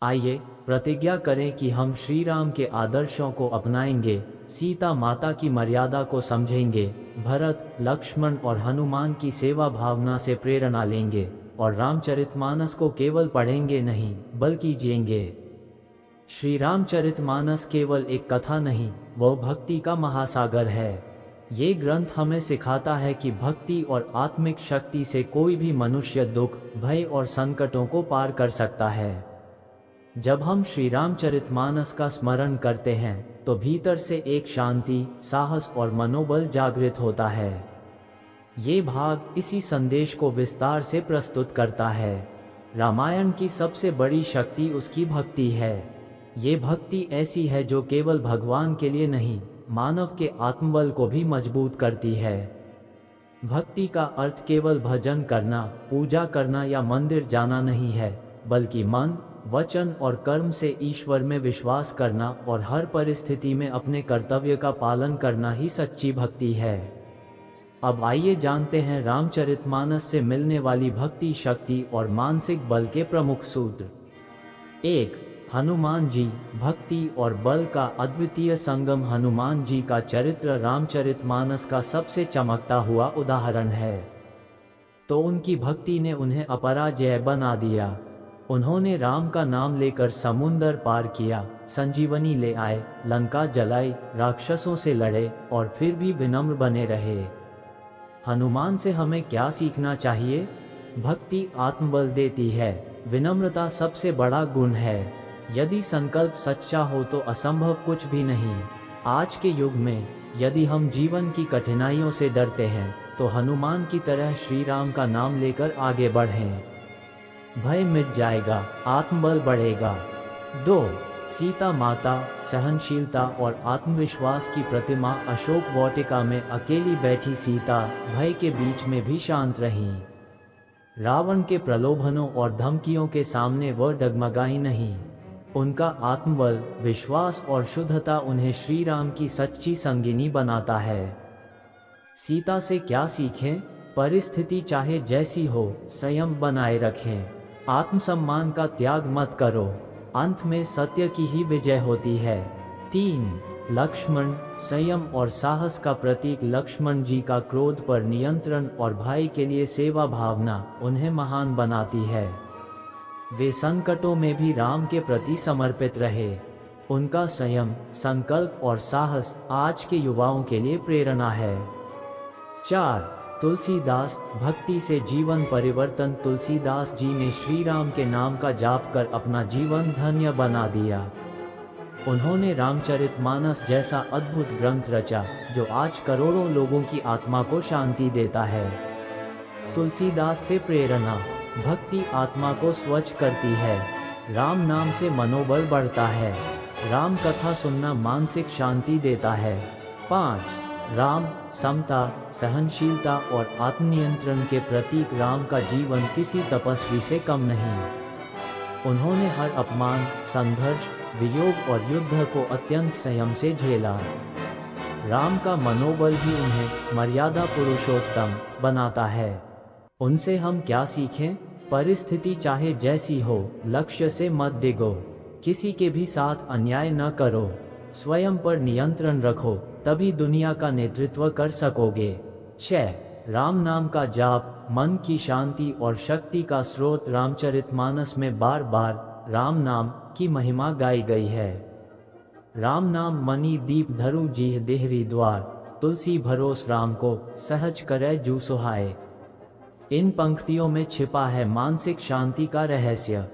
आइए प्रतिज्ञा करें कि हम श्री राम के आदर्शों को अपनाएंगे, सीता माता की मर्यादा को समझेंगे, भरत, लक्ष्मण और हनुमान की सेवा भावना से प्रेरणा लेंगे और रामचरितमानस को केवल पढ़ेंगे नहीं बल्कि जिएंगे। श्री रामचरितमानस केवल एक कथा नहीं, वह भक्ति का महासागर है। ये ग्रंथ हमें सिखाता है कि भक्ति और आत्मिक शक्ति से कोई भी मनुष्य दुख, भय और संकटों को पार कर सकता है। जब हम श्री रामचरितमानस का स्मरण करते हैं तो भीतर से एक शांति, साहस और मनोबल जागृत होता है। ये भाग इसी संदेश को विस्तार से प्रस्तुत करता है। रामायण की सबसे बड़ी शक्ति उसकी भक्ति है। ये भक्ति ऐसी है जो केवल भगवान के लिए नहीं, मानव के आत्मबल को भी मजबूत करती है। भक्ति का अर्थ केवल भजन करना, पूजा करना या मंदिर जाना नहीं है, बल्कि मन, वचन और कर्म से ईश्वर में विश्वास करना और हर परिस्थिति में अपने कर्तव्य का पालन करना ही सच्ची भक्ति है। अब आइए जानते हैं रामचरितमानस से मिलने वाली भक्ति शक्ति और मानसिक बल के प्रमुख सूत्र। 1. हनुमान जी, भक्ति और बल का अद्वितीय संगम। हनुमान जी का चरित्र रामचरितमानस का सबसे चमकता हुआ उदाहरण है। तो उनकी भक्ति ने उन्हें अपराजय बना दिया। उन्होंने राम का नाम लेकर समुंदर पार किया, संजीवनी ले आए, लंका जलाई, राक्षसों से लड़े और फिर भी विनम्र बने रहे। हनुमान से हमें क्या सीखना चाहिए? भक्ति आत्मबल देती है, विनम्रता सबसे बड़ा गुण है। यदि संकल्प सच्चा हो तो असंभव कुछ भी नहीं। आज के युग में यदि हम जीवन की कठिनाइयों से डरते हैं तो हनुमान की तरह श्री राम का नाम लेकर आगे बढ़ें। भय मिट जाएगा, आत्मबल बढ़ेगा। 2. सीता माता, सहनशीलता और आत्मविश्वास की प्रतिमा। अशोक वाटिका में अकेली बैठी सीता भय के बीच में भी शांत रहीं। रावण के प्रलोभनों और धमकियों के सामने वह डगमगाई नहीं। उनका आत्मबल, विश्वास और शुद्धता उन्हें श्री राम की सच्ची संगिनी बनाता है। सीता से क्या सीखें? परिस्थिति चाहे जैसी हो, संयम बनाए रखें। आत्मसम्मान का त्याग मत करो, अंत में सत्य की ही विजय होती है। 3. लक्ष्मण, संयम और साहस का प्रतीक। लक्ष्मण जी का क्रोध पर नियंत्रण और भाई के लिए सेवा भावना उन्हें महान बनाती है। वे संकटों में भी राम के प्रति समर्पित रहे। उनका संयम, संकल्प और साहस आज के युवाओं के लिए प्रेरणा है। 4. तुलसीदास, भक्ति से जीवन परिवर्तन। तुलसीदास जी ने श्री राम के नाम का जाप कर अपना जीवन धन्य बना दिया। उन्होंने रामचरितमानस जैसा अद्भुत ग्रंथ रचा जो आज करोड़ों लोगों की आत्मा को शांति देता है। तुलसीदास से प्रेरणा। भक्ति आत्मा को स्वच्छ करती है, राम नाम से मनोबल बढ़ता है। राम कथा सुनना मानसिक शांति देता है। 5. राम, समता, सहनशीलता और आत्मनियंत्रण के प्रतीक। राम का जीवन किसी तपस्वी से कम नहीं। उन्होंने हर अपमान, संघर्ष, वियोग और युद्ध को अत्यंत संयम से झेला। राम का मनोबल भी उन्हें मर्यादा पुरुषोत्तम बनाता है। उनसे हम क्या सीखें? परिस्थिति चाहे जैसी हो, लक्ष्य से मत डिगो। किसी के भी साथ अन्याय न करो। स्वयं पर नियंत्रण रखो, तभी दुनिया का नेतृत्व कर सकोगे। 6. राम नाम का जाप, मन की शांति और शक्ति का स्रोत। रामचरितमानस में बार बार राम नाम की महिमा गाई गई है। राम नाम मणि दीप धरु जीह देहरी द्वार, तुलसी भरोस राम को, सहज करे जू सुहाए। इन पंक्तियों में छिपा है मानसिक शांति का रहस्य।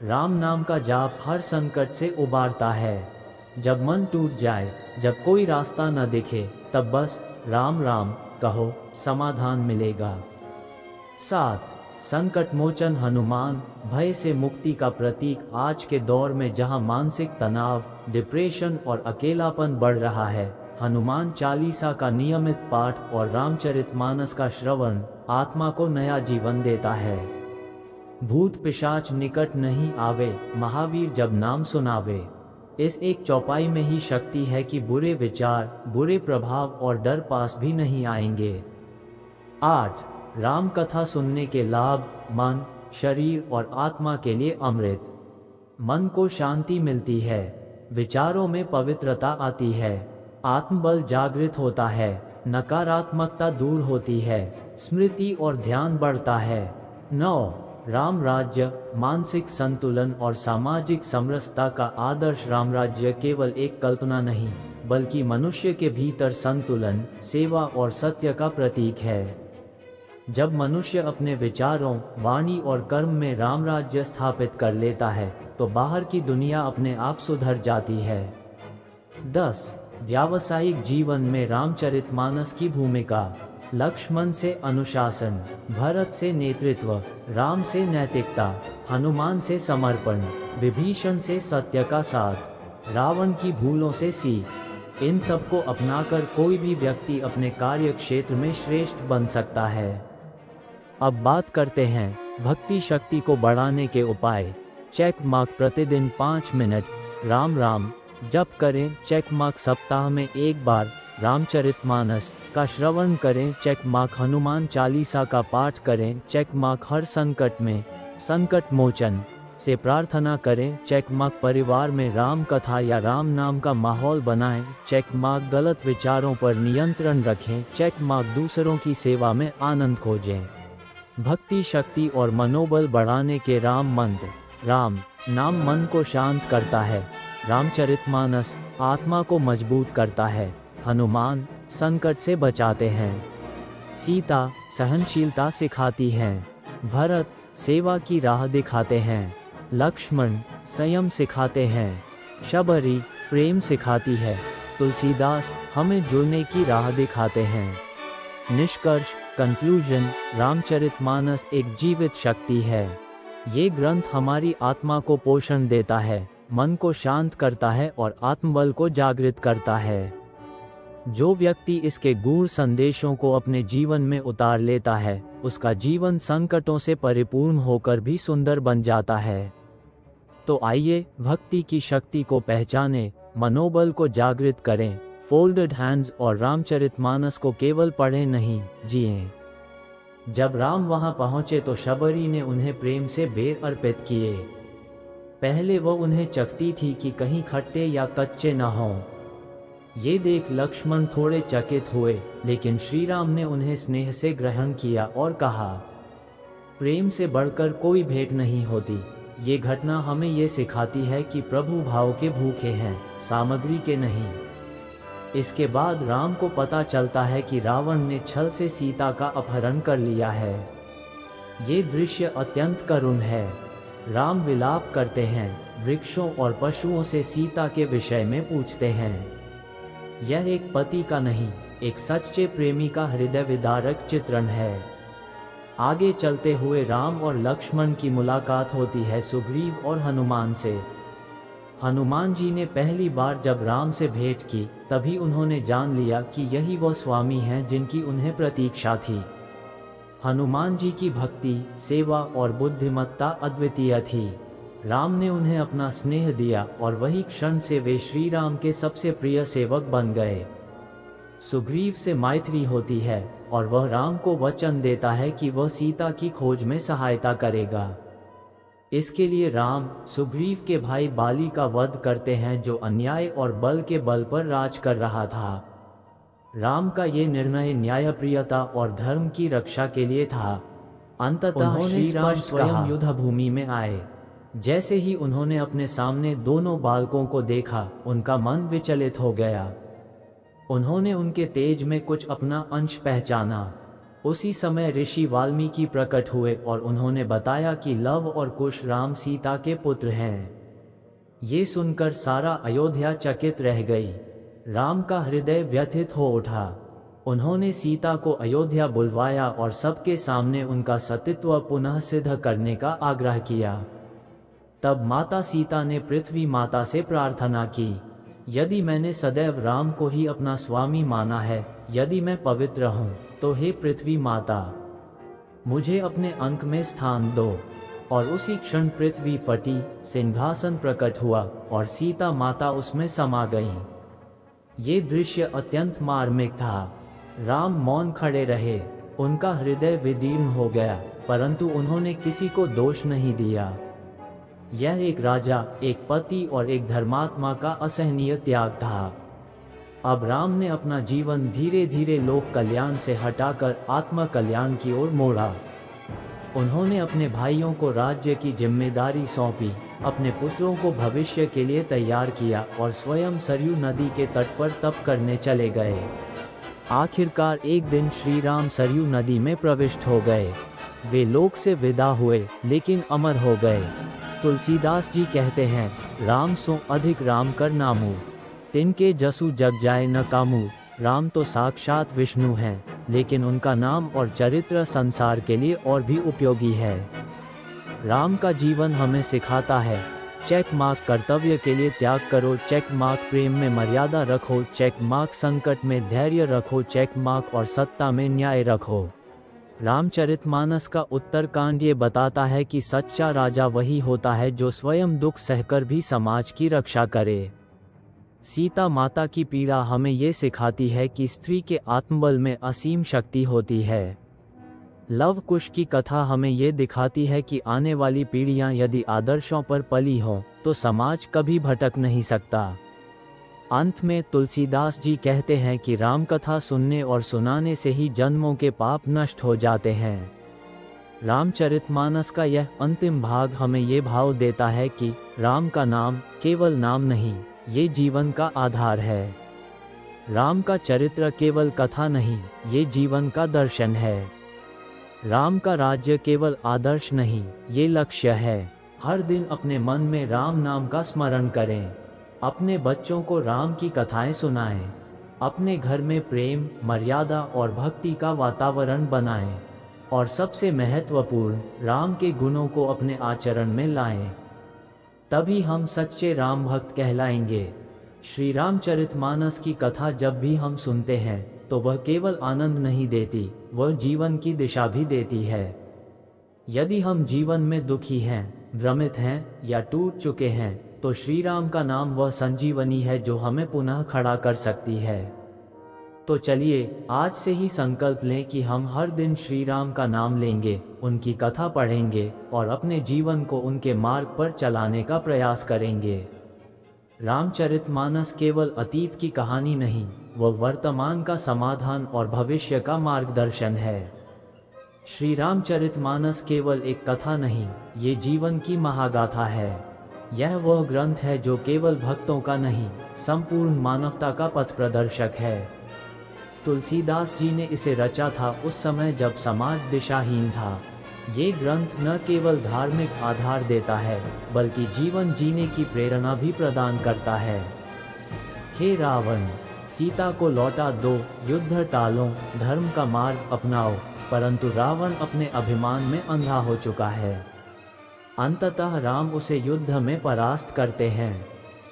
राम नाम का जाप हर संकट से उबारता है। जब मन टूट जाए, जब कोई रास्ता न दिखे, तब बस राम राम कहो, समाधान मिलेगा। 7. संकट मोचन हनुमान, भय से मुक्ति का प्रतीक। आज के दौर में जहां मानसिक तनाव, डिप्रेशन और अकेलापन बढ़ रहा है, हनुमान चालीसा का नियमित पाठ और रामचरितमानस का श्रवण आत्मा को नया जीवन देता है। भूत पिशाच निकट नहीं आवे, महावीर जब नाम सुनावे। इस एक चौपाई में ही शक्ति है कि बुरे विचार, बुरे प्रभाव और डर पास भी नहीं आएंगे। 8. राम कथा सुनने के लाभ, मन, शरीर और आत्मा के लिए अमृत। मन को शांति मिलती है, विचारों में पवित्रता आती है, आत्मबल जागृत होता है, नकारात्मकता दूर होती है, स्मृति और ध्यान बढ़ता है। 9. राम राज्य, मानसिक संतुलन और सामाजिक समरसता का आदर्श। राम राज्य केवल एक कल्पना नहीं, बल्कि मनुष्य के भीतर संतुलन, सेवा और सत्य का प्रतीक है। जब मनुष्य अपने विचारों, वाणी और कर्म में राम राज्य स्थापित कर लेता है, तो बाहर की दुनिया अपने आप सुधर जाती है। 10. व्यावसायिक जीवन में रामचरितमानस की भूमिका। लक्ष्मण से अनुशासन, भरत से नेतृत्व, राम से नैतिकता, हनुमान से समर्पण, विभीषण से सत्य का साथ, रावण की भूलों से सीख। इन सब को अपनाकर कोई भी व्यक्ति अपने कार्य क्षेत्र में श्रेष्ठ बन सकता है। अब बात करते हैं भक्ति शक्ति को बढ़ाने के उपाय। चेक मार्क प्रतिदिन 5 मिनट राम राम जप करें। चेक मार्क सप्ताह में एक बार रामचरितमानस का श्रवण करें। चेक मार्क हनुमान चालीसा का पाठ करें। चेक मार्क हर संकट में संकट मोचन से प्रार्थना करें। चेक मार्क परिवार में राम कथा या राम नाम का माहौल बनाएं। चेक मार्क गलत विचारों पर नियंत्रण रखें। चेक मार्क दूसरों की सेवा में आनंद खोजें। भक्ति शक्ति और मनोबल बढ़ाने के राम मंत्र। राम नाम मन को शांत करता है, रामचरितमानस आत्मा को मजबूत करता है, हनुमान संकट से बचाते हैं, सीता सहनशीलता सिखाती हैं, भरत सेवा की राह दिखाते हैं, लक्ष्मण संयम सिखाते हैं, शबरी प्रेम सिखाती है, तुलसीदास हमें जुड़ने की राह दिखाते हैं। निष्कर्ष कंक्लूजन, रामचरितमानस एक जीवित शक्ति है। ये ग्रंथ हमारी आत्मा को पोषण देता है, मन को शांत करता है और आत्मबल को जागृत करता है। जो व्यक्ति इसके गूढ़ संदेशों को अपने जीवन में उतार लेता है, उसका जीवन संकटों से परिपूर्ण होकर भी सुंदर बन जाता है। तो आइए भक्ति की शक्ति को पहचानें, मनोबल को जागृत करें, फोल्डेड हैंड्स और रामचरितमानस को केवल पढ़ें नहीं, जिएं। जब राम वहां पहुंचे तो शबरी ने उन्हें प्रेम से बेर अर्पित किए। पहले वो उन्हें चखती थी कि कहीं खट्टे या कच्चे न हों। ये देख लक्ष्मण थोड़े चकित हुए, लेकिन श्री राम ने उन्हें स्नेह से ग्रहण किया और कहा, प्रेम से बढ़कर कोई भेंट नहीं होती। ये घटना हमें ये सिखाती है कि प्रभु भाव के भूखे हैं, सामग्री के नहीं। इसके बाद राम को पता चलता है कि रावण ने छल से सीता का अपहरण कर लिया है। ये दृश्य अत्यंत करुण है। राम विलाप करते हैं, वृक्षों और पशुओं से सीता के विषय में पूछते हैं। यह एक पति का नहीं, एक सच्चे प्रेमी का हृदय विदारक चित्रण है। आगे चलते हुए राम और लक्ष्मण की मुलाकात होती है सुग्रीव और हनुमान से। हनुमान जी ने पहली बार जब राम से भेंट की, तभी उन्होंने जान लिया कि यही वो स्वामी हैं जिनकी उन्हें प्रतीक्षा थी। हनुमान जी की भक्ति, सेवा और बुद्धिमत्ता अद्वितीय थी। राम ने उन्हें अपना स्नेह दिया और वही क्षण से वे श्री राम के सबसे प्रिय सेवक बन गए। सुग्रीव से मैत्री होती है और वह राम को वचन देता है कि वह सीता की खोज में सहायता करेगा। इसके लिए राम सुग्रीव के भाई बाली का वध करते हैं, जो अन्याय और बल के बल पर राज कर रहा था। राम का ये निर्णय न्यायप्रियता और धर्म की रक्षा के लिए था। अंततः श्री राम स्वयं युद्ध भूमि में आए। जैसे ही उन्होंने अपने सामने दोनों बालकों को देखा, उनका मन विचलित हो गया। उन्होंने उनके तेज में कुछ अपना अंश पहचाना। उसी समय ऋषि वाल्मीकि प्रकट हुए और उन्होंने बताया कि लव और कुश राम सीता के पुत्र हैं। ये सुनकर सारा अयोध्या चकित रह गई। राम का हृदय व्यथित हो उठा। उन्होंने सीता को अयोध्या बुलवाया और सबके सामने उनका सतीत्व पुनः सिद्ध करने का आग्रह किया। तब माता सीता ने पृथ्वी माता से प्रार्थना की, यदि मैंने सदैव राम को ही अपना स्वामी माना है, यदि मैं पवित्र हूँ, तो हे पृथ्वी माता, मुझे अपने अंक में स्थान दो। और उसी क्षण पृथ्वी फटी, सिंहासन प्रकट हुआ और सीता माता उसमें समा गईं। ये दृश्य अत्यंत मार्मिक था। राम मौन खड़े रहे। उनका हृदय विदीर्ण हो गया, परंतु उन्होंने किसी को दोष नहीं दिया। यह एक राजा, एक पति और एक धर्मात्मा का असहनीय त्याग था। अब राम ने अपना जीवन धीरे धीरे लोक कल्याण से हटाकर आत्म कल्याण की ओर मोड़ा। उन्होंने अपने भाइयों को राज्य की जिम्मेदारी सौंपी, अपने पुत्रों को भविष्य के लिए तैयार किया और स्वयं सरयू नदी के तट पर तप करने चले गए। आखिरकार एक दिन श्री राम सरयू नदी में प्रविष्ट हो गए। वे लोक से विदा हुए लेकिन अमर हो गए। तुलसीदास जी कहते हैं, राम सो अधिक राम कर नामू, तिनके जसु जग जाए न कामू। राम तो साक्षात विष्णु हैं, लेकिन उनका नाम और चरित्र संसार के लिए और भी उपयोगी है। राम का जीवन हमें सिखाता है, चेक मार्क कर्तव्य के लिए त्याग करो, चेक मार्क प्रेम में मर्यादा रखो, चेक मार्क संकट में धैर्य रखो, चेक मार्क और सत्ता में न्याय रखो। रामचरितमानस का उत्तरकांड ये बताता है कि सच्चा राजा वही होता है जो स्वयं दुख सहकर भी समाज की रक्षा करे। सीता माता की पीड़ा हमें ये सिखाती है कि स्त्री के आत्मबल में असीम शक्ति होती है। लव कुश की कथा हमें ये दिखाती है कि आने वाली पीढ़ियां यदि आदर्शों पर पली हों तो समाज कभी भटक नहीं सकता। अंत में तुलसीदास जी कहते हैं कि राम कथा सुनने और सुनाने से ही जन्मों के पाप नष्ट हो जाते हैं। रामचरितमानस का यह अंतिम भाग हमें ये भाव देता है कि राम का नाम केवल नाम नहीं, ये जीवन का आधार है। राम का चरित्र केवल कथा नहीं, ये जीवन का दर्शन है। राम का राज्य केवल आदर्श नहीं, ये लक्ष्य है। हर दिन अपने मन में राम नाम का स्मरण करें, अपने बच्चों को राम की कथाएं सुनाएं, अपने घर में प्रेम, मर्यादा और भक्ति का वातावरण बनाएं और सबसे महत्वपूर्ण राम के गुणों को अपने आचरण में लाएं। तभी हम सच्चे राम भक्त कहलाएंगे। श्री रामचरितमानस की कथा जब भी हम सुनते हैं तो वह केवल आनंद नहीं देती, वह जीवन की दिशा भी देती है। यदि हम जीवन में दुखी हैं, भ्रमित हैं या टूट चुके हैं तो श्री राम का नाम वह संजीवनी है जो हमें पुनः खड़ा कर सकती है। तो चलिए आज से ही संकल्प लें कि हम हर दिन श्री राम का नाम लेंगे, उनकी कथा पढ़ेंगे और अपने जीवन को उनके मार्ग पर चलाने का प्रयास करेंगे। रामचरितमानस केवल अतीत की कहानी नहीं, वह वर्तमान का समाधान और भविष्य का मार्गदर्शन है। श्री रामचरितमानस केवल एक कथा नहीं, ये जीवन की महागाथा है। यह वह ग्रंथ है जो केवल भक्तों का नहीं, संपूर्ण मानवता का पथ प्रदर्शक है। तुलसीदास जी ने इसे रचा था उस समय जब समाज दिशाहीन था। ये ग्रंथ न केवल धार्मिक आधार देता है बल्कि जीवन जीने की प्रेरणा भी प्रदान करता है। हे रावण, सीता को लौटा दो, युद्ध टालो, धर्म का मार्ग अपनाओ। परंतु रावण अपने अभिमान में अंधा हो चुका है। अंततः राम उसे युद्ध में परास्त करते हैं।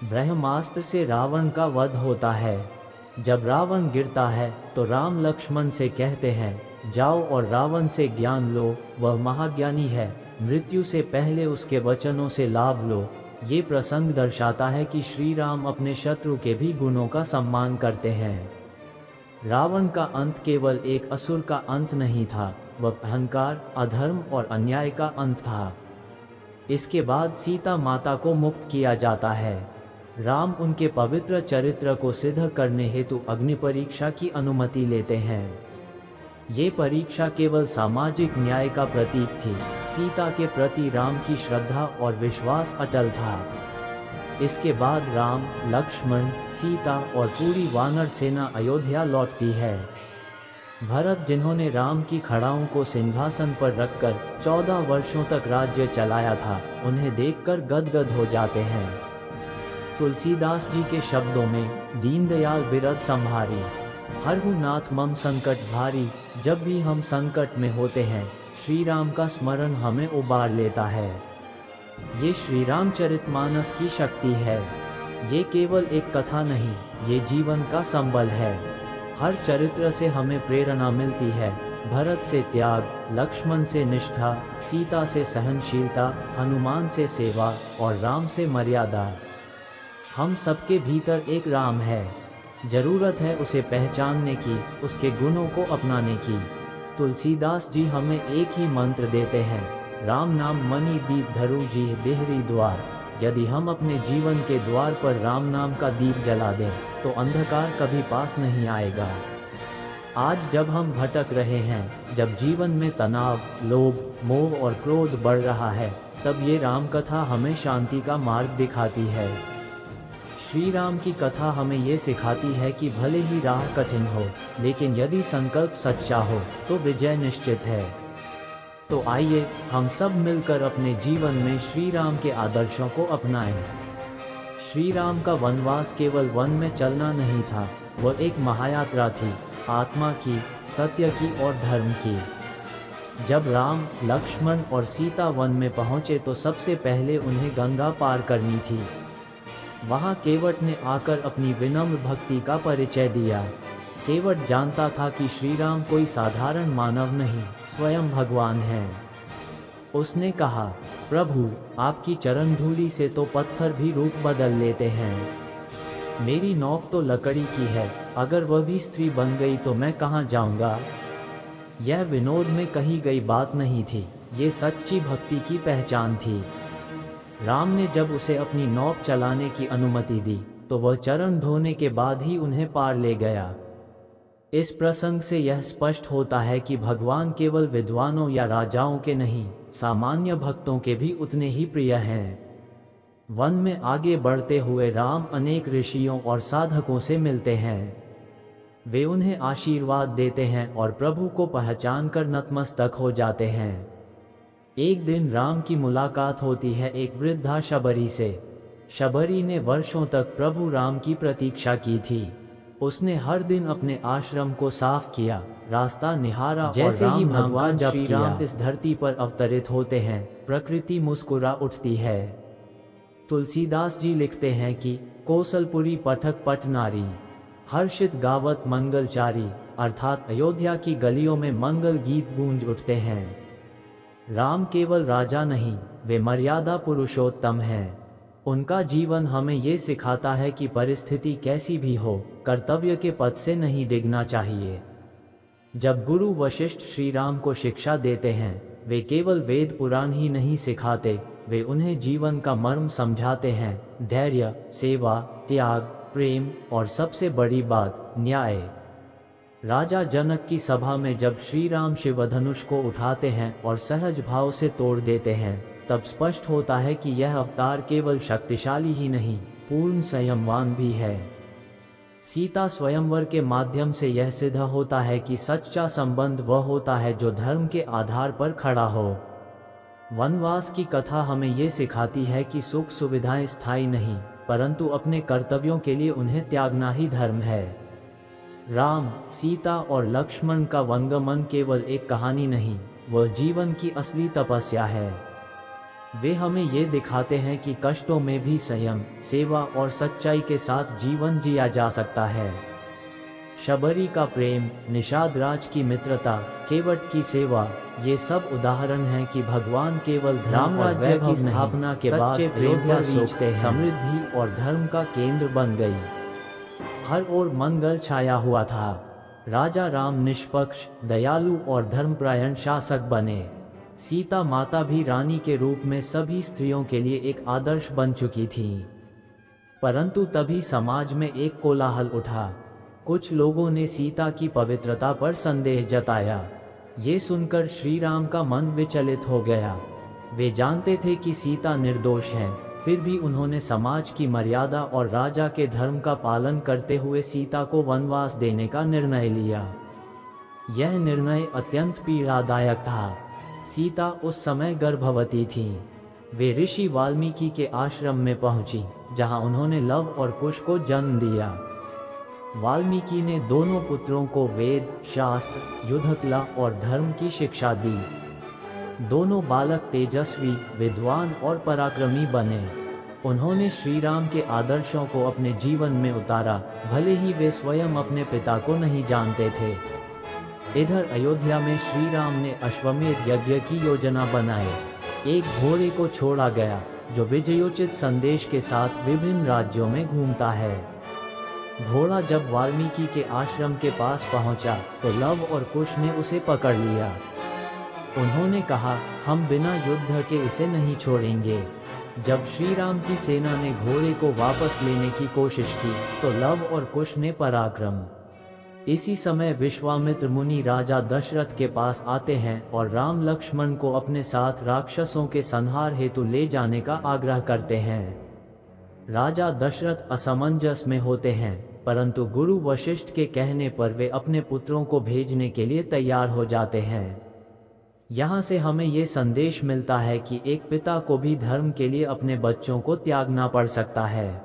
ब्रह्मास्त्र से रावण का वध होता है। जब रावण गिरता है तो राम लक्ष्मण से कहते हैं, जाओ और रावण से ज्ञान लो, वह महाज्ञानी है, मृत्यु से पहले उसके वचनों से लाभ लो। ये प्रसंग दर्शाता है कि श्री राम अपने शत्रु के भी गुणों का सम्मान करते हैं। रावण का अंत केवल एक असुर का अंत नहीं था, वह अहंकार, अधर्म और अन्याय का अंत था। इसके बाद सीता माता को मुक्त किया जाता है। राम उनके पवित्र चरित्र को सिद्ध करने हेतु अग्नि परीक्षा की अनुमति लेते हैं। ये परीक्षा केवल सामाजिक न्याय का प्रतीक थी। सीता के प्रति राम की श्रद्धा और विश्वास अटल था। इसके बाद राम, लक्ष्मण, सीता और पूरी वानर सेना अयोध्या लौटती है। भरत, जिन्होंने राम की खड़ाओं को सिंहासन पर रखकर 14 वर्षों तक राज्य चलाया था, उन्हें देखकर गदगद हो जाते हैं। तुलसीदास जी के शब्दों में, दीनदयाल बिरद संभारी, हरहु नाथ मम संकट भारी। जब भी हम संकट में होते हैं, श्री राम का स्मरण हमें उबार लेता है। ये श्री रामचरितमानस की शक्ति है। ये केवल एक कथा नहीं, ये जीवन का संबल है। हर चरित्र से हमें प्रेरणा मिलती है। भरत से त्याग, लक्ष्मण से निष्ठा, सीता से सहनशीलता, हनुमान से सेवा और राम से मर्यादा। हम सबके भीतर एक राम है। जरूरत है उसे पहचानने की, उसके गुणों को अपनाने की। तुलसीदास जी हमें एक ही मंत्र देते हैं, राम नाम मणि दीप धरु जी देहरी द्वार। यदि हम अपने जीवन के द्वार पर राम नाम का दीप जला दें तो अंधकार कभी पास नहीं आएगा। आज जब हम भटक रहे हैं, जब जीवन में तनाव, लोभ, मोह और क्रोध बढ़ रहा है, तब ये राम कथा हमें शांति का मार्ग दिखाती है। श्री राम की कथा हमें ये सिखाती है कि भले ही राह कठिन हो, लेकिन यदि संकल्प सच्चा हो तो विजय निश्चित है। तो आइए हम सब मिलकर अपने जीवन में श्री राम के आदर्शों को अपनाएं। श्री राम का वनवास केवल वन में चलना नहीं था, वह एक महायात्रा थी, आत्मा की, सत्य की और धर्म की। जब राम, लक्ष्मण और सीता वन में पहुंचे तो सबसे पहले उन्हें गंगा पार करनी थी। वहां केवट ने आकर अपनी विनम्र भक्ति का परिचय दिया। केवट जानता था कि श्री राम कोई साधारण मानव नहीं, स्वयं भगवान हैं। उसने कहा, प्रभु, आपकी चरण धूलि से तो पत्थर भी रूप बदल लेते हैं। मेरी नौक तो लकड़ी की है, अगर वह भी स्त्री बन गई तो मैं कहाँ जाऊंगा। यह विनोद में कही गई बात नहीं थी, ये सच्ची भक्ति की पहचान थी। राम ने जब उसे अपनी नौक चलाने की अनुमति दी तो वह चरण धोने के बाद ही उन्हें पार ले गया। इस प्रसंग से यह स्पष्ट होता है कि भगवान केवल विद्वानों या राजाओं के नहीं, सामान्य भक्तों के भी उतने ही प्रिय हैं। वन में आगे बढ़ते हुए राम अनेक ऋषियों और साधकों से मिलते हैं। वे उन्हें आशीर्वाद देते हैं और प्रभु को पहचान कर नतमस्तक हो जाते हैं। एक दिन राम की मुलाकात होती है एक वृद्धा शबरी से। शबरी ने वर्षों तक प्रभु राम की प्रतीक्षा की थी। उसने हर दिन अपने आश्रम को साफ किया, रास्ता निहारा। जैसे ही भगवान श्री राम इस धरती पर अवतरित होते हैं, प्रकृति मुस्कुरा उठती है। तुलसीदास जी लिखते हैं कि कौशलपुरी पठक पट नारी, हर्षित गावत मंगलचारी, अर्थात अयोध्या की गलियों में मंगल गीत गूंज उठते हैं। राम केवल राजा नहीं, वे मर्यादा पुरुषोत्तम हैं। उनका जीवन हमें ये सिखाता है कि परिस्थिति कैसी भी हो, कर्तव्य के पथ से नहीं डिगना चाहिए। जब गुरु वशिष्ठ श्री राम को शिक्षा देते हैं, वे केवल वेद पुराण ही नहीं सिखाते, वे उन्हें जीवन का मर्म समझाते हैं। धैर्य, सेवा, त्याग, प्रेम और सबसे बड़ी बात, न्याय। राजा जनक की सभा में जब श्री राम शिवधनुष को उठाते हैं और सहज भाव से तोड़ देते हैं, तब स्पष्ट होता है कि यह अवतार केवल शक्तिशाली ही नहीं, पूर्ण संयमवान भी है। सीता स्वयंवर के माध्यम से यह सिद्ध होता है कि सच्चा संबंध वह होता है जो धर्म के आधार पर खड़ा हो। वनवास की कथा हमें ये सिखाती है कि सुख सुविधाएं स्थायी नहीं, परंतु अपने कर्तव्यों के लिए उन्हें त्यागना ही धर्म है। राम, सीता और लक्ष्मण का वनगमन केवल एक कहानी नहीं, वह जीवन की असली तपस्या है। वे हमें ये दिखाते हैं कि कष्टों में भी संयम, सेवा और सच्चाई के साथ जीवन जिया जा सकता है। शबरी का प्रेम, निषाद राज की मित्रता, केवट की सेवा, ये सब उदाहरण हैं कि भगवान केवल धर्म और राज्य की स्थापना के बाद अयोध्या समृद्धि और धर्म का केंद्र बन गई। हर ओर मंगल छाया हुआ था। राजा राम निष्पक्ष, दयालु और धर्मपरायण शासक बने। सीता माता भी रानी के रूप में सभी स्त्रियों के लिए एक आदर्श बन चुकी थी। परंतु तभी समाज में एक कोलाहल उठा। कुछ लोगों ने सीता की पवित्रता पर संदेह जताया। ये सुनकर श्री राम का मन विचलित हो गया। वे जानते थे कि सीता निर्दोष हैं, फिर भी उन्होंने समाज की मर्यादा और राजा के धर्म का पालन करते हुए सीता को वनवास देने का निर्णय लिया। यह निर्णय अत्यंत पीड़ादायक था। सीता उस समय गर्भवती थी। वे ऋषि वाल्मीकि के आश्रम में पहुंची, जहां उन्होंने लव और कुश को जन्म दिया। वाल्मीकि ने दोनों पुत्रों को वेद, शास्त्र, युद्धकला और धर्म की शिक्षा दी। दोनों बालक तेजस्वी, विद्वान और पराक्रमी बने। उन्होंने श्री राम के आदर्शों को अपने जीवन में उतारा, भले ही वे स्वयं अपने पिता को नहीं जानते थे। इधर अयोध्या में श्री राम ने अश्वमेध यज्ञ की योजना बनाई। एक घोड़े को छोड़ा गया जो विजयोचित संदेश के साथ विभिन्न राज्यों में घूमता है। घोड़ा जब वाल्मीकि के आश्रम के पास पहुंचा तो लव और कुश ने उसे पकड़ लिया। उन्होंने कहा, हम बिना युद्ध के इसे नहीं छोड़ेंगे। जब श्री राम की सेना ने घोड़े को वापस लेने की कोशिश की तो लव और कुश ने पराक्रम। इसी समय विश्वामित्र मुनि राजा दशरथ के पास आते हैं और राम लक्ष्मण को अपने साथ राक्षसों के संहार हेतु ले जाने का आग्रह करते हैं। राजा दशरथ असमंजस में होते हैं, परंतु गुरु वशिष्ठ के कहने पर वे अपने पुत्रों को भेजने के लिए तैयार हो जाते हैं। यहाँ से हमें ये संदेश मिलता है कि एक पिता को भी धर्म के लिए अपने बच्चों को त्यागना पड़ सकता है।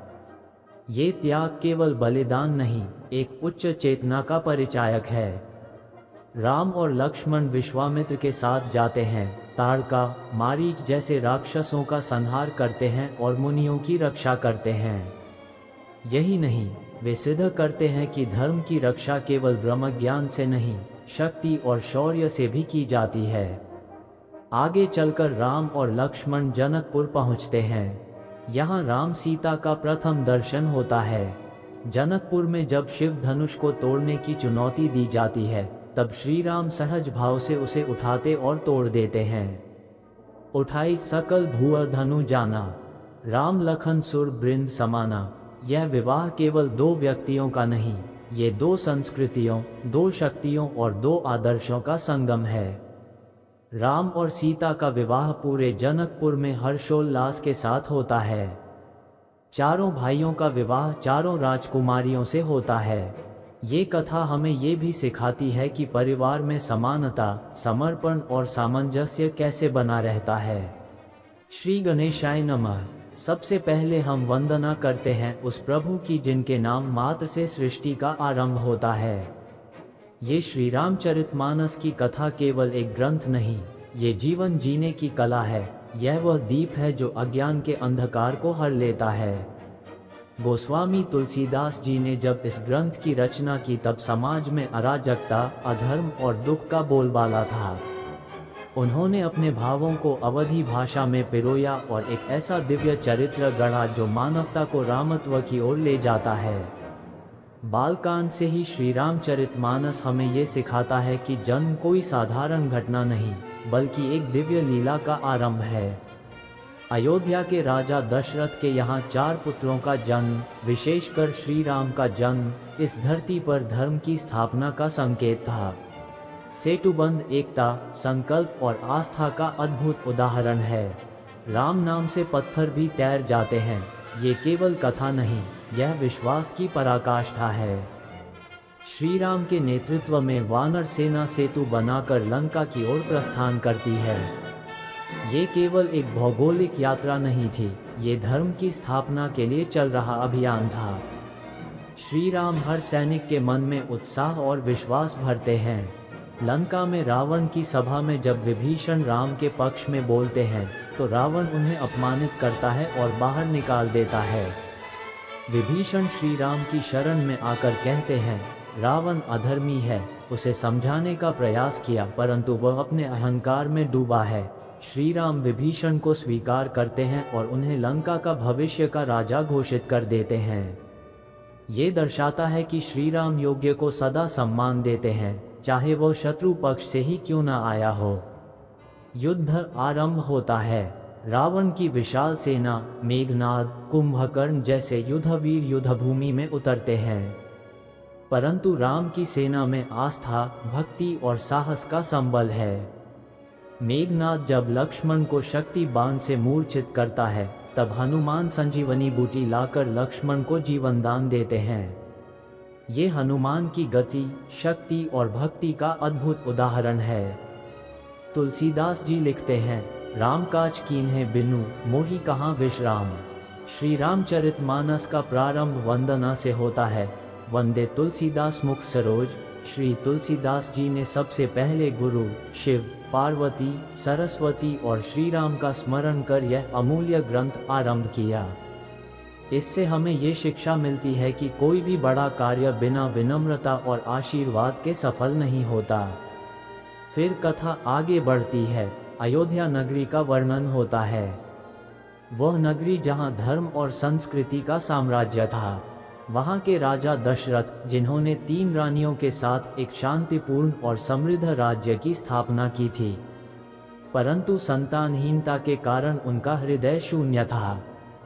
ये त्याग केवल बलिदान नहीं, एक उच्च चेतना का परिचायक है। राम और लक्ष्मण विश्वामित्र के साथ जाते हैं, ताड़का, मारीच जैसे राक्षसों का संहार करते हैं और मुनियों की रक्षा करते हैं। यही नहीं, वे सिद्ध करते हैं कि धर्म की रक्षा केवल ब्रह्मज्ञान से नहीं, शक्ति और शौर्य से भी की जाती है। आगे चलकर राम और लक्ष्मण जनकपुर पहुंचते हैं। यहाँ राम सीता का प्रथम दर्शन होता है। जनकपुर में जब शिव धनुष को तोड़ने की चुनौती दी जाती है, तब श्री राम सहज भाव से उसे उठाते और तोड़ देते हैं। उठाई सकल भुअर धनु जाना, राम लखन सुर बृंद समाना। यह विवाह केवल दो व्यक्तियों का नहीं, ये दो संस्कृतियों, दो शक्तियों और दो आदर्शों का संगम है। राम और सीता का विवाह पूरे जनकपुर में हर्षोल्लास के साथ होता है। चारों भाइयों का विवाह चारों राजकुमारियों से होता है। ये कथा हमें ये भी सिखाती है कि परिवार में समानता, समर्पण और सामंजस्य कैसे बना रहता है। श्री गणेशाय नमः। सबसे पहले हम वंदना करते हैं उस प्रभु की जिनके नाम मात्र से सृष्टि का आरंभ होता है। ये श्री रामचरितमानस की कथा केवल एक ग्रंथ नहीं, ये जीवन जीने की कला है। यह वह दीप है जो अज्ञान के अंधकार को हर लेता है। गोस्वामी तुलसीदास जी ने जब इस ग्रंथ की रचना की तब समाज में अराजकता, अधर्म और दुख का बोलबाला था। उन्होंने अपने भावों को अवधी भाषा में पिरोया और एक ऐसा दिव्य चरित्र गढ़ा जो मानवता को रामत्व की ओर ले जाता है। बालकांड से ही श्री रामचरितमानस हमें ये सिखाता है कि जन्म कोई साधारण घटना नहीं, बल्कि एक दिव्य लीला का आरंभ है। अयोध्या के राजा दशरथ के यहाँ 4 पुत्रों का जन्म, विशेषकर श्री राम का जन्म, इस धरती पर धर्म की स्थापना का संकेत था। सेतुबंध एकता, संकल्प और आस्था का अद्भुत उदाहरण है। राम नाम से पत्थर भी तैर जाते हैं। ये केवल कथा नहीं, यह विश्वास की पराकाष्ठा है। श्री राम के नेतृत्व में वानर सेना सेतु बनाकर लंका की ओर प्रस्थान करती है। ये केवल एक भौगोलिक यात्रा नहीं थी, ये धर्म की स्थापना के लिए चल रहा अभियान था। श्री राम हर सैनिक के मन में उत्साह और विश्वास भरते हैं। लंका में रावण की सभा में जब विभीषण राम के पक्ष में बोलते हैं तो रावण उन्हें अपमानित करता है और बाहर निकाल देता है। विभीषण श्री राम की शरण में आकर कहते हैं, रावण अधर्मी है। उसे समझाने का प्रयास किया, परंतु वह अपने अहंकार में डूबा है। श्री राम विभीषण को स्वीकार करते हैं और उन्हें लंका का भविष्य का राजा घोषित कर देते हैं। ये दर्शाता है कि श्री राम योग्य को सदा सम्मान देते हैं, चाहे वो शत्रु पक्ष से ही क्यों न आया हो। युद्ध आरंभ होता है। रावण की विशाल सेना, मेघनाद, कुंभकर्ण जैसे युद्धवीर युद्धभूमि में उतरते हैं, परंतु राम की सेना में आस्था, भक्ति और साहस का संबल है। मेघनाद जब लक्ष्मण को शक्ति बाण से मूर्छित करता है, तब हनुमान संजीवनी बूटी लाकर लक्ष्मण को जीवन दान देते हैं। ये हनुमान की गति, शक्ति और भक्ति का अद्भुत उदाहरण है। तुलसीदास जी लिखते हैं, राम काज कीन्हे बिनु मोहि कहाँ विश्राम। श्री रामचरितमानस का प्रारंभ वंदना से होता है। वंदे तुलसीदास मुख सरोज। श्री तुलसीदास जी ने सबसे पहले गुरु, शिव, पार्वती, सरस्वती और श्री राम का स्मरण कर यह अमूल्य ग्रंथ आरंभ किया। इससे हमें ये शिक्षा मिलती है कि कोई भी बड़ा कार्य बिना विनम्रता और आशीर्वाद के सफल नहीं होता। फिर कथा आगे बढ़ती है। अयोध्या नगरी का वर्णन होता है। वह नगरी जहाँ धर्म और संस्कृति का साम्राज्य था। वहाँ के राजा दशरथ, जिन्होंने 3 रानियों के साथ एक शांतिपूर्ण और समृद्ध राज्य की स्थापना की थी, परंतु संतानहीनता के कारण उनका हृदय शून्य था।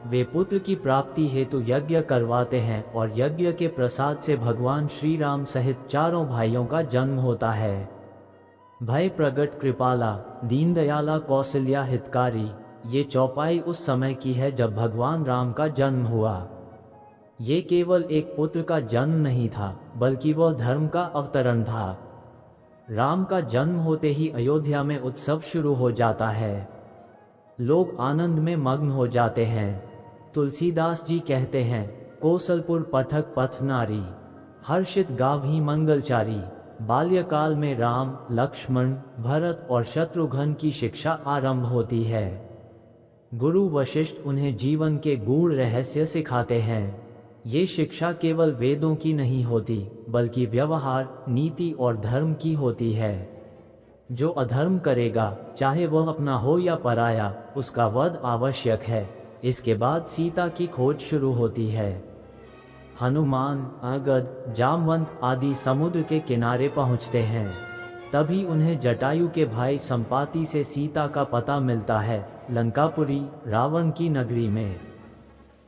वे पुत्र की प्राप्ति हेतु यज्ञ करवाते हैं और यज्ञ के प्रसाद से भगवान श्री राम सहित चारों भाइयों का जन्म होता है। भय प्रगट कृपाला दीनदयाला कौशल्या हितकारी, ये चौपाई उस समय की है जब भगवान राम का जन्म हुआ। ये केवल एक पुत्र का जन्म नहीं था, बल्कि वह धर्म का अवतरण था। राम का जन्म होते ही अयोध्या में उत्सव शुरू हो जाता है। लोग आनंद में मग्न हो जाते हैं। तुलसीदास जी कहते हैं, कौशलपुर पथक पथ नारी, हर्षित गावही मंगलचारी। बाल्यकाल में राम, लक्ष्मण, भरत और शत्रुघ्न की शिक्षा आरंभ होती है। गुरु वशिष्ठ उन्हें जीवन के गूढ़ रहस्य सिखाते हैं। ये शिक्षा केवल वेदों की नहीं होती, बल्कि व्यवहार, नीति और धर्म की होती है। जो अधर्म करेगा, चाहे वह अपना हो या पराया, उसका वध आवश्यक है। इसके बाद सीता की खोज शुरू होती है। हनुमान, अंगद, जामवंत आदि समुद्र के किनारे पहुंचते हैं। तभी उन्हें जटायु के भाई संपाति से सीता का पता मिलता है, लंकापुरी, रावण की नगरी में।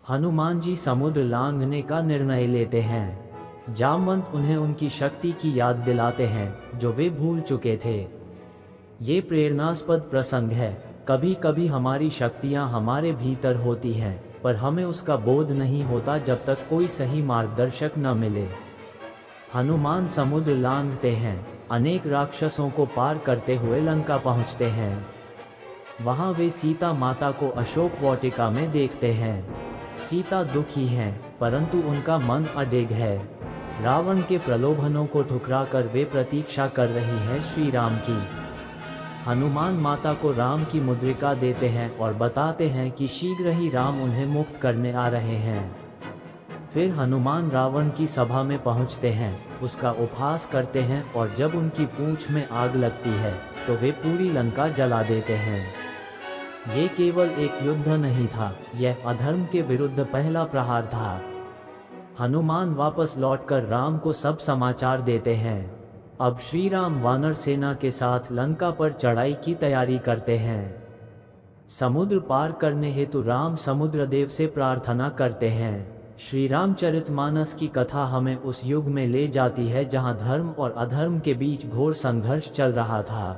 हनुमान जी समुद्र लांघने का निर्णय लेते हैं। जामवंत उन्हें उनकी शक्ति की याद दिलाते हैं, जो वे भूल चुके थे। ये प्रेरणास्पद प्रसंग है। कभी कभी हमारी शक्तियाँ हमारे भीतर होती हैं, पर हमें उसका बोध नहीं होता जब तक कोई सही मार्गदर्शक न मिले। हनुमान समुद्र लांघते हैं, अनेक राक्षसों को पार करते हुए लंका पहुँचते हैं। वहाँ वे सीता माता को अशोक वाटिका में देखते हैं। सीता दुखी हैं, परंतु उनका मन अडिग है। रावण के प्रलोभनों को ठुकराकर वे प्रतीक्षा कर रही हैं श्री राम की। हनुमान माता को राम की मुद्रिका देते हैं और बताते हैं कि शीघ्र ही राम उन्हें मुक्त करने आ रहे हैं। फिर हनुमान रावण की सभा में पहुंचते हैं, उसका उपहास करते हैं और जब उनकी पूंछ में आग लगती है तो वे पूरी लंका जला देते हैं। ये केवल एक युद्ध नहीं था, यह अधर्म के विरुद्ध पहला प्रहार था। हनुमान वापस लौटकर राम को सब समाचार देते हैं। अब श्री राम वानर सेना के साथ लंका पर चढ़ाई की तैयारी करते हैं। समुद्र पार करने हेतु राम समुद्रदेव से प्रार्थना करते हैं। श्री रामचरितमानस की कथा हमें उस युग में ले जाती है जहां धर्म और अधर्म के बीच घोर संघर्ष चल रहा था।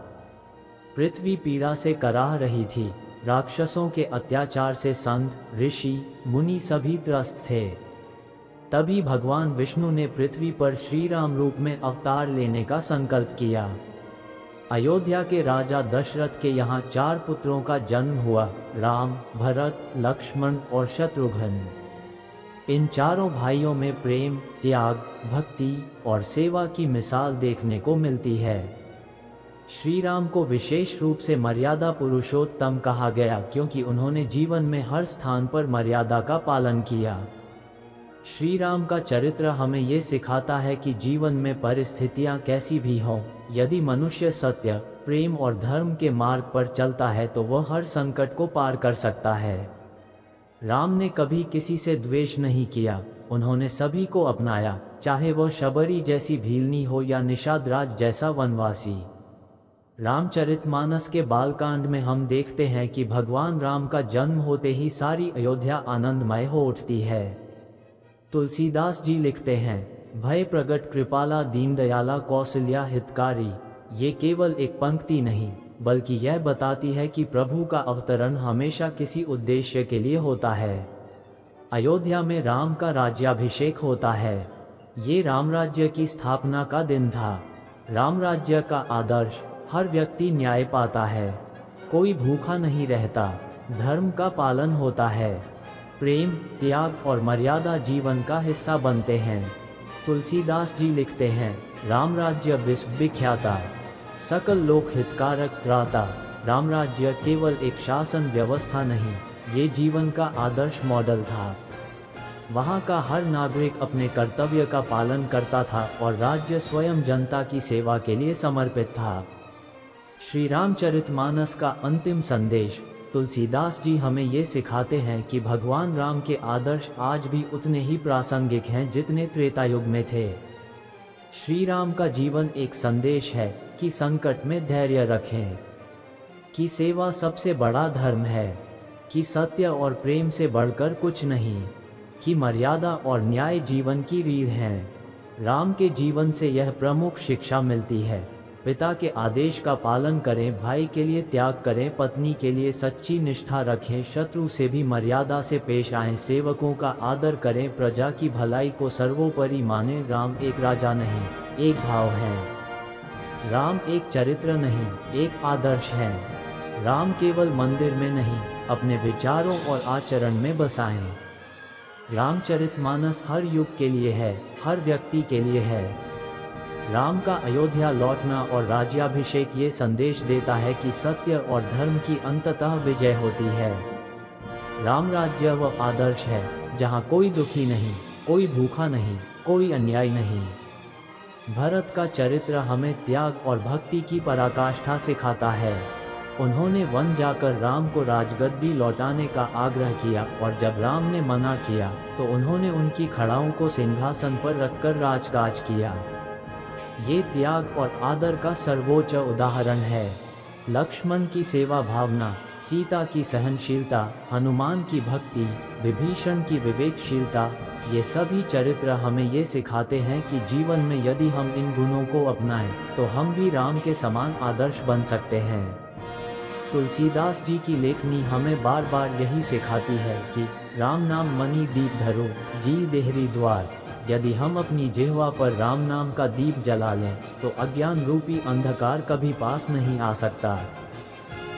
पृथ्वी पीड़ा से कराह रही थी। राक्षसों के अत्याचार से संत, ऋषि, मुनि सभी त्रस्त थे। तभी भगवान विष्णु ने पृथ्वी पर श्री राम रूप में अवतार लेने का संकल्प किया। अयोध्या के राजा दशरथ के यहाँ 4 पुत्रों का जन्म हुआ, राम, भरत, लक्ष्मण और शत्रुघ्न। इन चारों भाइयों में प्रेम, त्याग, भक्ति और सेवा की मिसाल देखने को मिलती है। श्री राम को विशेष रूप से मर्यादा पुरुषोत्तम कहा गया, क्योंकि उन्होंने जीवन में हर स्थान पर मर्यादा का पालन किया। श्री राम का चरित्र हमें ये सिखाता है कि जीवन में परिस्थितियां कैसी भी हों, यदि मनुष्य सत्य, प्रेम और धर्म के मार्ग पर चलता है तो वह हर संकट को पार कर सकता है। राम ने कभी किसी से द्वेष नहीं किया, उन्होंने सभी को अपनाया, चाहे वह शबरी जैसी भीलनी हो या निषादराज जैसा वनवासी। रामचरितमानस के बालकांड में हम देखते हैं कि भगवान राम का जन्म होते ही सारी अयोध्या आनंदमय हो उठती है। तुलसीदास जी लिखते हैं, भय प्रगट कृपाला दीनदयाला कौशल्या हितकारी। ये केवल एक पंक्ति नहीं, बल्कि यह बताती है कि प्रभु का अवतरण हमेशा किसी उद्देश्य के लिए होता है। अयोध्या में राम का राज्याभिषेक होता है। ये राम राज्य की स्थापना का दिन था। राम राज्य का आदर्श, हर व्यक्ति न्याय पाता है, कोई भूखा नहीं रहता, धर्म का पालन होता है, प्रेम, त्याग और मर्यादा जीवन का हिस्सा बनते हैं। तुलसीदास जी लिखते हैं, राम राज्य विश्व विख्याता, सकल लोक हितकारक त्राता। राम राज्य केवल एक शासन व्यवस्था नहीं, ये जीवन का आदर्श मॉडल था। वहाँ का हर नागरिक अपने कर्तव्य का पालन करता था और राज्य स्वयं जनता की सेवा के लिए समर्पित था। श्री रामचरितमानस का अंतिम संदेश, तुलसीदास जी हमें ये सिखाते हैं कि भगवान राम के आदर्श आज भी उतने ही प्रासंगिक हैं जितने त्रेता युग में थे। श्री राम का जीवन एक संदेश है कि संकट में धैर्य रखें, कि सेवा सबसे बड़ा धर्म है, कि सत्य और प्रेम से बढ़कर कुछ नहीं, कि मर्यादा और न्याय जीवन की रीढ़ हैं। राम के जीवन से यह प्रमुख शिक्षा मिलती है। पिता के आदेश का पालन करें, भाई के लिए त्याग करें, पत्नी के लिए सच्ची निष्ठा रखें, शत्रु से भी मर्यादा से पेश आएं, सेवकों का आदर करें, प्रजा की भलाई को सर्वोपरि माने। राम एक राजा नहीं, एक भाव है। राम एक चरित्र नहीं, एक आदर्श है। राम केवल मंदिर में नहीं, अपने विचारों और आचरण में बसाएं। रामचरितमानस हर युग के लिए है, हर व्यक्ति के लिए है। राम का अयोध्या लौटना और राज्याभिषेक ये संदेश देता है कि सत्य और धर्म की अंततः विजय होती है। राम राज्य वह आदर्श है जहाँ कोई दुखी नहीं, कोई भूखा नहीं, कोई अन्याय नहीं। भरत का चरित्र हमें त्याग और भक्ति की पराकाष्ठा सिखाता है। उन्होंने वन जाकर राम को राजगद्दी लौटाने का आग्रह किया और जब राम ने मना किया तो उन्होंने उनकी खड़ाओं को सिंहासन पर रखकर राजकाज किया। ये त्याग और आदर का सर्वोच्च उदाहरण है। लक्ष्मण की सेवा भावना, सीता की सहनशीलता, हनुमान की भक्ति, विभीषण की विवेकशीलता, ये सभी चरित्र हमें ये सिखाते हैं कि जीवन में यदि हम इन गुणों को अपनाएं तो हम भी राम के समान आदर्श बन सकते हैं। तुलसीदास जी की लेखनी हमें बार बार यही सिखाती है कि राम नाम मणि दीप धरो, जी देहरी द्वार। यदि हम अपनी जिह्वा पर राम नाम का दीप जला लें तो अज्ञान रूपी अंधकार कभी पास नहीं आ सकता।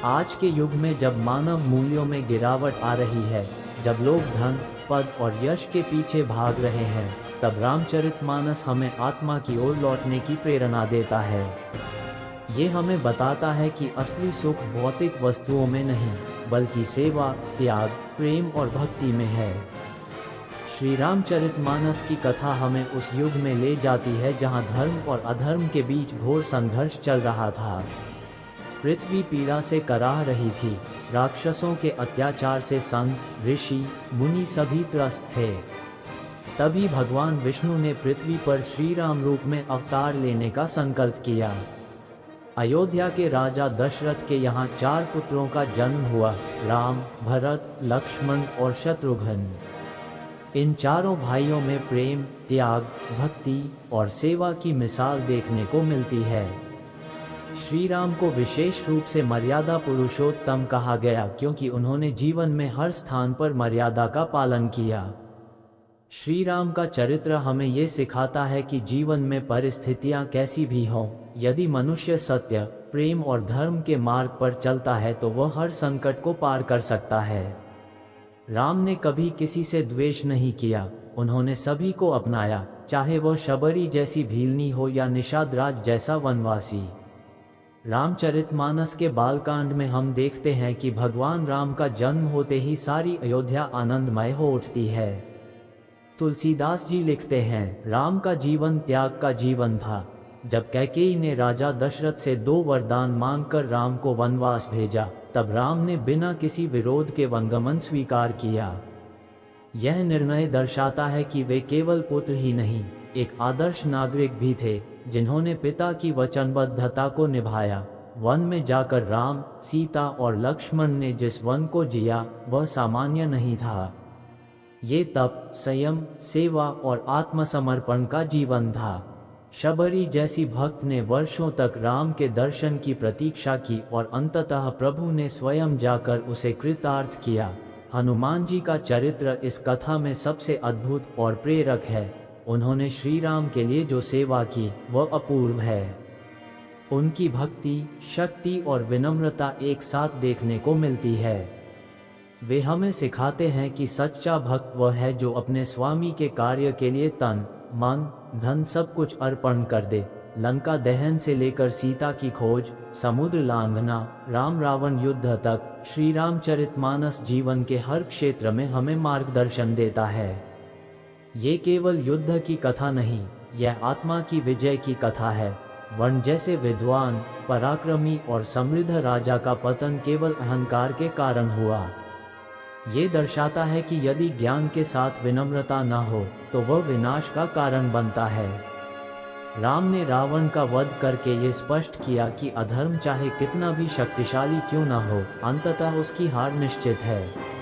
आज के युग में जब मानव मूल्यों में गिरावट आ रही है, जब लोग धन, पद और यश के पीछे भाग रहे हैं, तब रामचरितमानस हमें आत्मा की ओर लौटने की प्रेरणा देता है। ये हमें बताता है कि असली सुख भौतिक वस्तुओं में नहीं, बल्कि सेवा, त्याग, प्रेम और भक्ति में है। श्री रामचरितमानस की कथा हमें उस युग में ले जाती है जहां धर्म और अधर्म के बीच घोर संघर्ष चल रहा था। पृथ्वी पीड़ा से कराह रही थी, राक्षसों के अत्याचार से संत, ऋषि, मुनि सभी त्रस्त थे। तभी भगवान विष्णु ने पृथ्वी पर श्री राम रूप में अवतार लेने का संकल्प किया। अयोध्या के राजा दशरथ के यहाँ 4 पुत्रों का जन्म हुआ, राम, भरत, लक्ष्मण और शत्रुघ्न। इन चारों भाइयों में प्रेम, त्याग, भक्ति और सेवा की मिसाल देखने को मिलती है। श्री राम को विशेष रूप से मर्यादा पुरुषोत्तम कहा गया क्योंकि उन्होंने जीवन में हर स्थान पर मर्यादा का पालन किया। श्री राम का चरित्र हमें ये सिखाता है कि जीवन में परिस्थितियां कैसी भी हों, यदि मनुष्य सत्य, प्रेम और धर्म के मार्ग पर चलता है तो वह हर संकट को पार कर सकता है। राम ने कभी किसी से द्वेष नहीं किया, उन्होंने सभी को अपनाया, चाहे वह शबरी जैसी भीलनी हो या निषाद राज जैसा वनवासी। रामचरितमानस के बालकांड में हम देखते हैं कि भगवान राम का जन्म होते ही सारी अयोध्या आनंदमय हो उठती है। तुलसीदास जी लिखते हैं, राम का जीवन त्याग का जीवन था। जब कैकेयी ने राजा दशरथ से 2 वरदान मांगकर राम को वनवास भेजा, तब राम ने बिना किसी विरोध के वनगमन स्वीकार किया। यह निर्णय दर्शाता है कि वे केवल पुत्र ही नहीं, एक आदर्श नागरिक भी थे, जिन्होंने पिता की वचनबद्धता को निभाया। वन में जाकर राम, सीता और लक्ष्मण ने जिस वन को जिया, वह सामान्य नहीं था। ये तप, संयम, सेवा और आत्मसमर्पण का जीवन था। शबरी जैसी भक्त ने वर्षों तक राम के दर्शन की प्रतीक्षा की और अंततः प्रभु ने स्वयं जाकर उसे कृतार्थ किया। हनुमान जी का चरित्र इस कथा में सबसे अद्भुत और प्रेरक है। उन्होंने श्री राम के लिए जो सेवा की वह अपूर्व है। उनकी भक्ति, शक्ति और विनम्रता एक साथ देखने को मिलती है। वे हमें सिखाते हैं कि सच्चा भक्त वह है जो अपने स्वामी के कार्य के लिए तन, मन, धन सब कुछ अर्पण कर दे। लंका दहन से लेकर सीता की खोज, समुद्र लांघना, राम रावण युद्ध तक श्री रामचरितमानस जीवन के हर क्षेत्र में हमें मार्गदर्शन देता है। ये केवल युद्ध की कथा नहीं, यह आत्मा की विजय की कथा है। वर्ण जैसे विद्वान, पराक्रमी और समृद्ध राजा का पतन केवल अहंकार के कारण हुआ। ये दर्शाता है कि यदि ज्ञान के साथ विनम्रता न हो तो वह विनाश का कारण बनता है। राम ने रावण का वध करके ये स्पष्ट किया कि अधर्म चाहे कितना भी शक्तिशाली क्यों न हो, अंततः उसकी हार निश्चित है।